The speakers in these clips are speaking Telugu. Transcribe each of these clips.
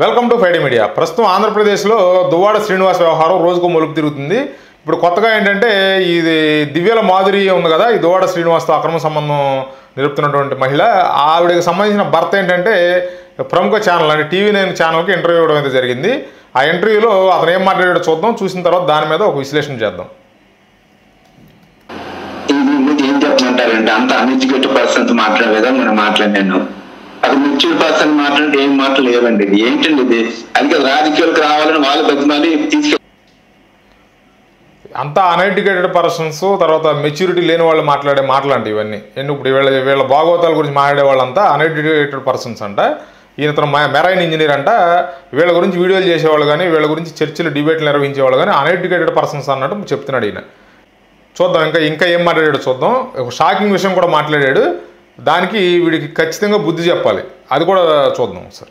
Welcome to ఫైడే media. ప్రస్తుతం ఆంధ్రప్రదేశ్లో దువ్వాడ శ్రీనివాస్ వ్యవహారం రోజుకు మలుపు తిరుగుతుంది. ఇప్పుడు కొత్తగా ఏంటంటే ఇది దివ్యల మాధురి ఉంది కదా, ఈ దువ్వాడ శ్రీనివాస్తో అక్రమ సంబంధం నిలుపుతున్నటువంటి మహిళ, ఆవిడకి సంబంధించిన భర్త ఏంటంటే ప్రముఖ ఛానల్ అంటే టీవీ9 ఛానల్కి ఇంటర్వ్యూ ఇవ్వడం అయితే జరిగింది. ఆ ఇంటర్వ్యూలో అతను ఏం మాట్లాడాడో చూద్దాం, చూసిన తర్వాత దాని మీద ఒక విశ్లేషణ చేద్దాం. ఏం చెప్పమంటారంటే అంత అన్ఎడ్యుకేటెడ్ పర్సన్స్ మాట్లాడే విధంగా మనం మాట్లాడాను. అది మెచ్యూర్ పర్సన్ మాట్లాడితే ఏం మాటలు లేవండి. ఇది ఏంటండి ఇది? అది రాజకీయాలకు రావాలని వాళ్ళు బతిమాలి తీసుకెళ్ళి అంతా అన్ఎడ్యుకేటెడ్ పర్సన్స్, తర్వాత మెచ్యూరిటీ లేని వాళ్ళు మాట్లాడే మాటలంటే ఇవన్నీ. ఇప్పుడు వీళ్ళ భాగవతాల గురించి మాట్లాడే వాళ్ళంతా అన్ఎడ్యుకేటెడ్ పర్సన్స్ అంట. ఈయన మెరైన్ ఇంజనీర్ అంట. వీళ్ళ గురించి వీడియోలు చేసేవాళ్ళు కానీ, వీళ్ళ గురించి చర్చలు డిబేట్లు నిర్వహించేవాళ్ళు కానీ అన్ఎడ్యుకేటెడ్ పర్సన్స్ అన్నట్టు చెప్తున్నాడు ఈయన. చూద్దాం ఇంకా ఏం మాట్లాడాడు చూద్దాం. ఒక షాకింగ్ విషయం కూడా మాట్లాడాడు. దానికి వీడికి ఖచ్చితంగా బుద్ధి చెప్పాలి, అది కూడా చూద్దాం ఒకసారి.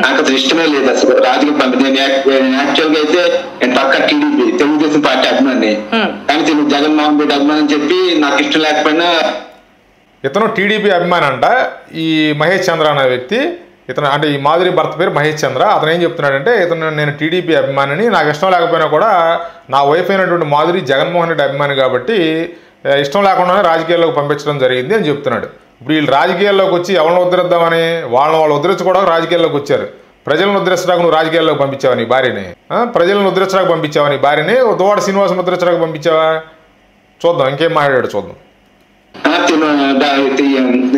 నాకు అసలు ఇష్టమే లేదు అసలు రాజకీయ పంపిణీ. యాక్చువల్ గా అయితే నేను పక్క టీడీపీ తెలుగుదేశం పార్టీ అభిమాని, కానీ జగన్మోహన్ రెడ్డి అభిమాని అని చెప్పి నాకు ఇష్టం లేకపోయినా. ఇతను టీడీపీ అభిమాని అంట. ఈ మహేష్ చంద్ర అనే వ్యక్తి, ఇతను అంటే ఈ మాధురి భర్త పేరు మహేష్ చంద్ర. అతను ఏం చెప్తున్నాడంటే, నేను టీడీపీ అభిమానిని, నాకు ఇష్టం లేకపోయినా కూడా నా వైఫ్ అయినటువంటి మాధురి జగన్మోహన్ రెడ్డి అభిమాని కాబట్టి ఇష్టం లేకుండానే రాజకీయాల్లోకి పంపించడం జరిగింది అని చెప్తున్నాడు. ఇప్పుడు వీళ్ళు రాజకీయాల్లోకి వచ్చి ఎవరిని ఉద్ధరిద్దామని వాళ్ళు ఉద్ధరించుకోవడానికి రాజకీయాల్లోకి వచ్చారు. ప్రజలను ఉద్ధరించడానికి నువ్వు రాజకీయాల్లోకి పంపించావా నీ భార్యని? ప్రజలను ఉద్ధరించడానికి పంపించావా నీ భార్యని? దువ్వాడ శ్రీనివాసం ఉద్ధరించడానికి పంపించావా? చూద్దాం ఇంకేం మాట్లాడాడు చూద్దాం.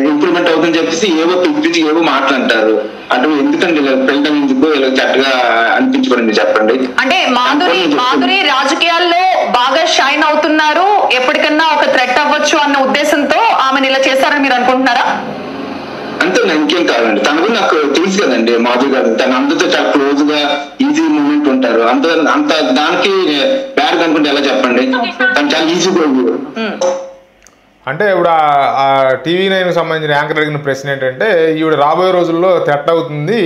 ఇంప్రూవ్మెంట్ అవుతుందని చెప్పేసి ఏవో పిలిపించి ఏవో మాట్లాడతారు. అటు ఎందుకండి పెళ్ళడం ఎందుకు ఇలా చక్కగా అనిపించుకోండి చెప్పండి. అంటే మాధురి రాజకీయాల్లో బాగా షైన్ అవుతున్నారు, ఎప్పటికన్నా ఒక థ్రెట్ అవ్వచ్చు అన్న ఉద్దేశంతో ఆమెను ఇలా చేస్తారని మీరు అనుకుంటున్నారా? అంతే, ఇంకేం కాదండి. తన కూడా నాకు తెలుసు కదండి మాధురి గారు. తను అందరితో చాలా క్లోజ్ గా ఈజీ మూమెంట్ ఉంటారు. అంత దానికి బ్యాడ్ అనుకుంటే ఎలా చెప్పండి? తను చాలా ఈజీగా. అంటే ఇప్పుడు ఆ టీవీ9కి సంబంధించిన యాంకర్ అడిగిన ప్రశ్న ఏంటంటే, ఈవిడ రాబోయే రోజుల్లో థ్రెట్ అవుతుంది,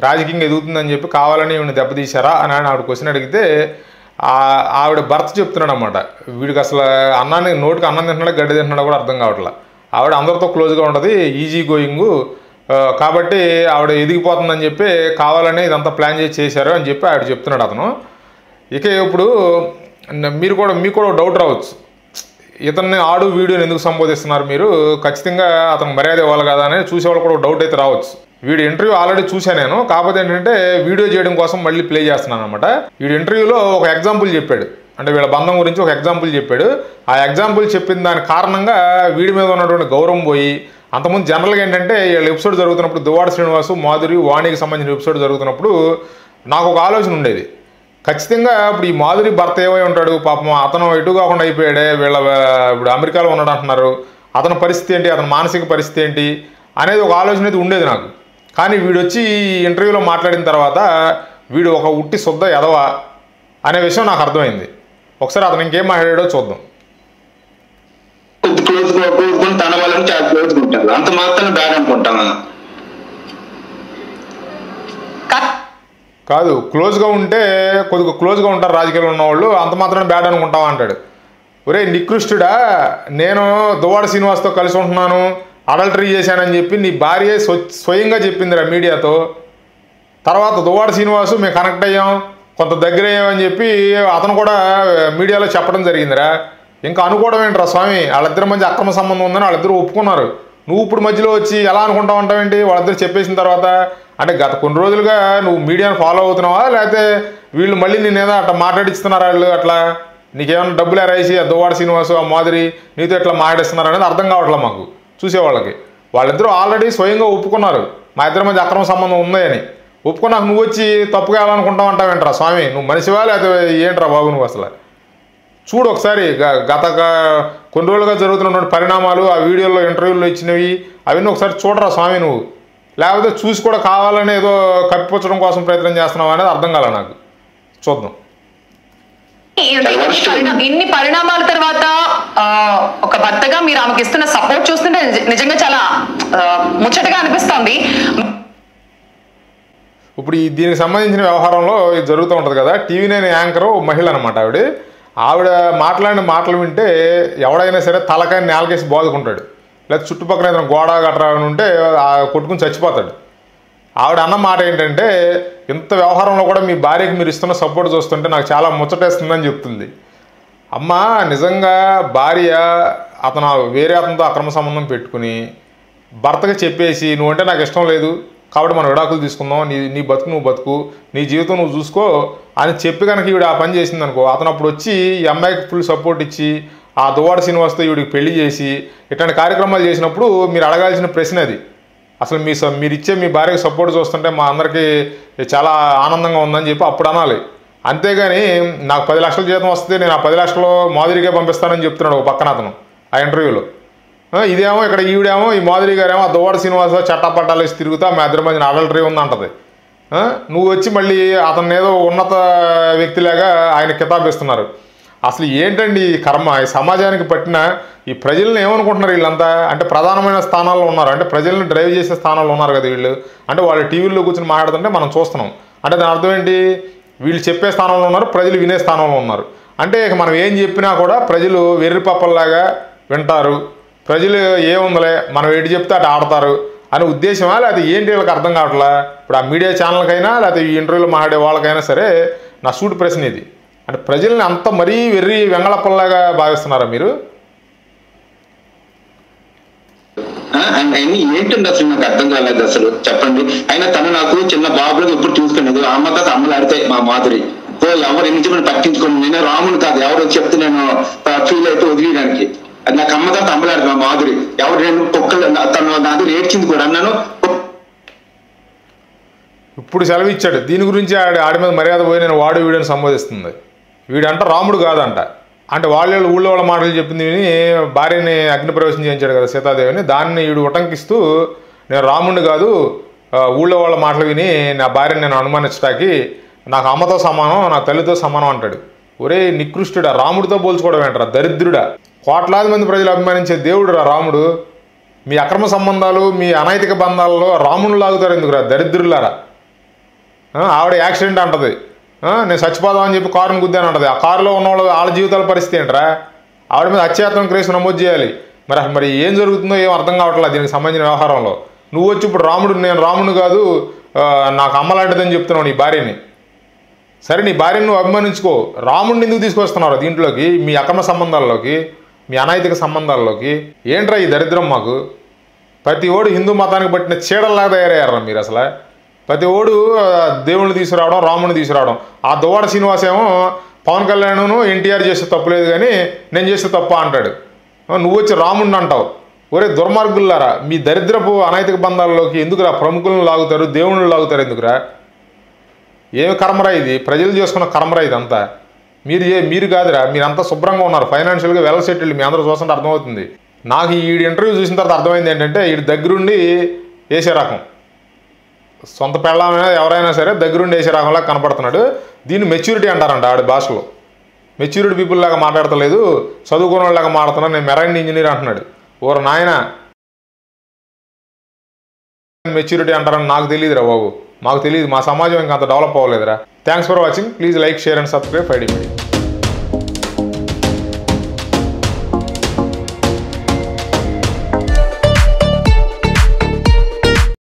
రాజకీయంగా ఎదుగుతుందని చెప్పి కావాలని ఈవిడ దెబ్బతీశారా అని ఆవిడ క్వశ్చన్ అడిగితే ఆవిడ భర్త చెప్తున్నాడు అనమాట. వీడికి అసలు నోటికి అన్నం తింటున్నాడా గడ్డి తింటున్నాడా కూడా అర్థం కావట్లా. ఆవిడ అందరితో క్లోజ్గా ఉంటుంది, ఈజీ గోయింగు, కాబట్టి ఆవిడ ఎదిగిపోతుందని చెప్పి కావాలని ఇదంతా ప్లాన్ చేశారు అని చెప్పి ఆవిడ చెప్తున్నాడు అతను. ఇక ఇప్పుడు మీకు కూడా డౌట్ రావచ్చు, ఇతన్ని ఆడు వీడియోని ఎందుకు సంబోధిస్తున్నారు మీరు? ఖచ్చితంగా అతను మర్యాద ఇవ్వాలి కదా అని చూసేవాళ్ళు కూడా డౌట్ అయితే రావచ్చు. వీడి ఇంటర్వ్యూ ఆల్రెడీ చూశాను నేను, కాకపోతే ఏంటంటే వీడియో చేయడం కోసం మళ్ళీ ప్లే చేస్తున్నాను అనమాట. వీడి ఇంటర్వ్యూలో ఒక ఎగ్జాంపుల్ చెప్పాడు, అంటే వీళ్ళ బంధం గురించి ఒక ఎగ్జాంపుల్ చెప్పాడు. ఆ ఎగ్జాంపుల్ చెప్పిన దాని కారణంగా వీడి మీద ఉన్నటువంటి గౌరవం పోయి, అంతకుముందు జనరల్గా ఏంటంటే వీళ్ళ ఎపిసోడ్ జరుగుతున్నప్పుడు దువ్వాడ శ్రీనివాసు మాధురి వాణికి సంబంధించిన ఎపిసోడ్ జరుగుతున్నప్పుడు నాకు ఒక ఆలోచన ఉండేది. ఖచ్చితంగా ఇప్పుడు ఈ మాధురి భర్త ఏమై ఉంటాడు పాపం, అతను ఎటు కాకుండా అయిపోయాడే, ఇప్పుడు అమెరికాలో ఉన్నాడు అంటున్నారు, అతని పరిస్థితి ఏంటి, అతని మానసిక పరిస్థితి ఏంటి అనేది ఒక ఆలోచన అయితే ఉండేది నాకు. కానీ వీడు వచ్చి ఈ ఇంటర్వ్యూలో మాట్లాడిన తర్వాత వీడు ఒక ఉట్టి శుద్ధ ఎదవా అనే విషయం నాకు అర్థమైంది. ఒకసారి అతను ఇంకేం మాట్లాడాడో చూద్దాం. అంత మాత్రం బ్యాడ్ అనుకుంటామా? కాదు, క్లోజ్గా ఉంటే కొద్దిగా క్లోజ్గా ఉంటారు రాజకీయాల్లో ఉన్నవాళ్ళు, అంత మాత్రం బ్యాడ్ అనుకుంటావా అంటాడు. ఒరే నికృష్టుడా, నేను దువ్వాడ శ్రీనివాస్తో కలిసి ఉంటున్నాను, అడల్టరీ చేశానని చెప్పి నీ భార్య స్వయంగా చెప్పిందిరా మీడియాతో. తర్వాత దువ్వాడ శ్రీనివాసు మేము కనెక్ట్ అయ్యాం, కొంత దగ్గర అయ్యామని చెప్పి అతను కూడా మీడియాలో చెప్పడం జరిగిందిరా. ఇంకా అనుకోవడం ఏంట్రా స్వామి, వాళ్ళిద్దరి మధ్య అక్రమ సంబంధం ఉందని వాళ్ళిద్దరూ ఒప్పుకున్నారు. నువ్వు ఇప్పుడు మధ్యలో వచ్చి ఎలా అనుకుంటావు అంటావేంటి? వాళ్ళిద్దరు చెప్పేసిన తర్వాత అంటే గత కొన్ని రోజులుగా నువ్వు మీడియాను ఫాలో అవుతున్నావా, లేకపోతే వీళ్ళు మళ్ళీ నేనేదో అట్లా మాట్లాడిస్తున్నారు వాళ్ళు? అట్లా నీకేమైనా డబ్బులు ఎరాయిసి ఆ దువ్వాడ శ్రీనివాసు ఆ మాధురి నీతో ఎట్లా మాట్లాడిస్తున్నారు అనేది అర్థం కావట్లే మాకు చూసేవాళ్ళకి. వాళ్ళిద్దరూ ఆల్రెడీ స్వయంగా ఒప్పుకున్నారు మా ఇద్దరి మధ్య అక్రమ సంబంధం ఉందని. ఒప్పుకున్నాక నువ్వు వచ్చి తప్పుగా ఎలా అనుకుంటావు అంటావేంట్రా స్వామి? నువ్వు మనిషివా లేకపోతే ఏంట్రా బాబు నువ్వు? అసలు చూడు ఒకసారి గత కొన్ని రోజులుగా జరుగుతున్నటువంటి పరిణామాలు, ఆ వీడియోలో ఇంటర్వ్యూల్లో ఇచ్చినవి అవన్నీ ఒకసారి చూడరా స్వామి నువ్వు. లేకపోతే చూసి కూడా కావాలని ఏదో కప్పిపుచ్చడం కోసం ప్రయత్నం చేస్తున్నావు అనేది అర్థం కాలే నాకు. చూద్దాం. ఇన్ని పరిణామాల తర్వాత ఒక భర్తగా మీరు ఆమెకి ఇస్తున్న సపోర్ట్ చూస్తుంటే నిజంగా చాలా ముచ్చటగా అనిపిస్తోంది. ఇప్పుడు దీనికి సంబంధించిన వ్యవహారంలో ఇది జరుగుతూ ఉంటుంది కదా, టీవీ9 యాంకర్ మహిళ అనమాట. ఆవిడ మాట్లాడిన మాటలు వింటే ఎవడైనా సరే తలకాయ నేలకేసి బాదుకుంటాడు, లేదా చుట్టుపక్కల ఏదైనా గోడ గట్రా ఉంటే కొట్టుకుని చచ్చిపోతాడు. ఆవిడ అన్న మాట ఏంటంటే, ఇంత వ్యవహారంలో కూడా మీ భార్యకి మీరు ఇస్తున్న సపోర్ట్ చూస్తుంటే నాకు చాలా ముచ్చటేస్తుందని చెప్తుంది. అమ్మ, నిజంగా భార్య అతను వేరే అతనితో అక్రమ సంబంధం పెట్టుకుని భర్తకి చెప్పేసి, నువ్వంటే నాకు ఇష్టం లేదు కాబట్టి మనం విడాకులు తీసుకుందాం, నీ బతుకు నువ్వు బతుకు, నీ జీవితం నువ్వు చూసుకో అని చెప్పి కనుక ఈవిడ ఆ పని చేసింది అనుకో, అతను అప్పుడు వచ్చి ఈ అమ్మాయికి ఫుల్ సపోర్ట్ ఇచ్చి ఆ దువ్వాడ శ్రీనివాస్తో ఈవిడికి పెళ్లి చేసి ఇట్లాంటి కార్యక్రమాలు చేసినప్పుడు మీరు అడగాల్సిన ప్రశ్న అది. అసలు మీరు ఇచ్చే మీ భార్యకి సపోర్ట్ చూస్తుంటే మా అందరికీ చాలా ఆనందంగా ఉందని చెప్పి అప్పుడు అనాలి. అంతేగాని నాకు 10 లక్షల జీతం వస్తే నేను ఆ 10 లక్షలు మాధురికే పంపిస్తానని చెప్తున్నాడు ఒక పక్కన అతను ఆ ఇంటర్వ్యూలో. ఇదేమో ఇక్కడ ఈవిడేమో ఈ మాధురి గారేమో ఆ దువ్వాడ శ్రీనివాస చట్టపట్టాలు వేసి తిరుగుతా మా ఇద్దరి మధ్యన అడల్టరీ ఉందంటది. నువ్వు వచ్చి మళ్ళీ అతను ఏదో ఉన్నత వ్యక్తిలాగా ఆయన కితాబిస్తున్నారు. అసలు ఏంటండి ఈ కర్మ? ఈ సమాజానికి పట్టిన ఈ ప్రజలను ఏమనుకుంటున్నారు వీళ్ళంతా? అంటే ప్రధానమైన స్థానాల్లో ఉన్నారు, అంటే ప్రజల్ని డ్రైవ్ చేసే స్థానాల్లో ఉన్నారు కదా వీళ్ళు. అంటే వాళ్ళు టీవీల్లో కూర్చొని మాట్లాడుతుంటే మనం చూస్తున్నాం. అంటే దాని అర్థం ఏంటి? వీళ్ళు చెప్పే స్థానంలో ఉన్నారు, ప్రజలు వినే స్థానంలో ఉన్నారు. అంటే ఇక మనం ఏం చెప్పినా కూడా ప్రజలు వెర్రి పప్పల్లాగా వింటారు. ప్రజలు ఏముందలే మనం ఎటు చెప్తే అటు ఆడతారు అనే ఉద్దేశమా, లేకపోతే ఏంటి వీళ్ళకి అర్థం కావట్లా? ఇప్పుడు ఆ మీడియా ఛానల్కైనా లేకపోతే ఈ ఇంటర్వ్యూలో మాట్లాడే వాళ్ళకైనా సరే నా సూటి ప్రశ్న ఇది. అంటే ప్రజల్ని అంత మరీ వెర్రి వెంగళప్పల్లాగా భావిస్తున్నారా మీరు? ఏంటండి అసలు నాకు అర్థం కాలేదు అసలు, చెప్పండి. అయినా తను నాకు చిన్న బాబులకు ఎప్పుడు చూసుకునేది, అమ్మతో అమ్మలాడితే మా మాధురి ఎవరు ఎన్ని చెప్పిన పట్టించుకోండి, నేను రాముని కాదు ఎవరు చెప్తే నేను ఫీల్ అయితే వదిలేయడానికి. అది నాకు అమ్మతో అమ్మలాడు మా మాధురి. ఎవరు నేను కుక్కలు తను నాది ఏడ్చింది కూడా అన్నాను. ఇప్పుడు సెలవు ఇచ్చాడు. దీని గురించి ఆడి మీద మర్యాద పోయి నేను వాడు వీడిని సంబోధిస్తుంది. వీడంట రాముడు కాదంట. అంటే ఊళ్ళో వాళ్ళ మాటలు చెప్పింది విని భార్యని అగ్నిప్రవేశం చేయించాడు కదా సీతాదేవిని, దాన్ని వీడు ఉటంకిస్తూ నేను రాముడిని కాదు, ఊళ్ళో వాళ్ళ మాటలు విని నా భార్యని నేను అనుమానించటానికి నాకు అమ్మతో సమానం, నా తల్లితో సమానం అంటాడు. ఒరే నికృష్టుడా, రాముడితో పోల్చుకోవడం ఏంటరా దరిద్రుడా? కోట్లాది మంది ప్రజలు అభిమానించే దేవుడురా రాముడు. మీ అక్రమ సంబంధాలు మీ అనైతిక బంధాలలో రాముని లాగుతారు ఎందుకురా దరిద్రులారా? ఆవిడ యాక్సిడెంట్ అంటది, నేను చచ్చిపోదాం అని చెప్పి కారుని గుద్దాను అంటది. ఆ కారులో ఉన్న వాళ్ళ జీవితాల పరిస్థితి ఏంట్రా? ఆవిడ మీద హత్యాయత్నం కేసు నమోదు చేయాలి. మరి ఏం జరుగుతుందో ఏం అర్థం కావట్లేదు దీనికి సంబంధించిన వ్యవహారంలో. నువ్వు వచ్చి ఇప్పుడు నేను రాముడు కాదు నాకు అమ్మలాంటిదని చెప్తున్నావు నీ భార్యని. సరే నీ భార్యను నువ్వు అభిమానించుకో, రాముడిని ఎందుకు తీసుకొస్తున్నారు దీంట్లోకి, మీ అక్రమ సంబంధాల్లోకి, మీ అనైతిక సంబంధాల్లోకి? ఏంట్రా ఈ దరిద్రం మాకు? ప్రతి ఓడు హిందూ మతానికి పట్టిన చీడల్లాగా తయారయ్యారా మీరు అసలు? ప్రతి ఓడు దేవుణ్ణి తీసుకురావడం, రాముడిని తీసుకురావడం. ఆ దువ్వాడ శ్రీనివాస్ ఏమో పవన్ కళ్యాణ్ను ఎన్టీఆర్ చేస్తే తప్పులేదు కానీ నేను చేస్తే తప్ప అంటాడు. నువ్వు వచ్చి రాముడిని అంటావు. ఒరే దుర్మార్గులారా, మీ దరిద్రపు అనైతిక బంధాల్లోకి ఎందుకురా ప్రముఖులను లాగుతారు, దేవుణ్ణి లాగుతారు ఎందుకురా? ఏమి కర్మరా ఇది? ప్రజలు చేసుకున్న కర్మరా ఇదంతా. మీరు కాదురా, మీరంతా శుభ్రంగా ఉన్నారు, ఫైనాన్షియల్గా వెల్ సెటిల్డ్. మీ అందరూ చూస్తుంటే అర్థమవుతుంది. నాకు ఈ ఇంటర్వ్యూ చూసిన తర్వాత అర్థమైంది ఏంటంటే వీడి దగ్గరుండి వేసే రకం, సొంత పెళ్ళామైనా ఎవరైనా సరే దగ్గరుండి వేసే రకంలా కనపడుతున్నాడు. దీన్ని మెచ్యూరిటీ అంటారంట ఆడి భాషలో. మెచ్యూరిటీ పీపుల్ లాగా మాట్లాడతలేదు, చదువుకున్న వాళ్ళలాగా మాట్లాడుతున్నాడు, నేను మెరైన్ ఇంజనీర్ అంటున్నాడు. ఓరు నాయన, మెచ్యూరిటీ అంటారని నాకు తెలియదురా బాబు, మాకు తెలియదు. మా సమాజం ఇంకా అంత డెవలప్ అవ్వలేదురా. Thanks for watching. Please like, share and subscribe 5D Media.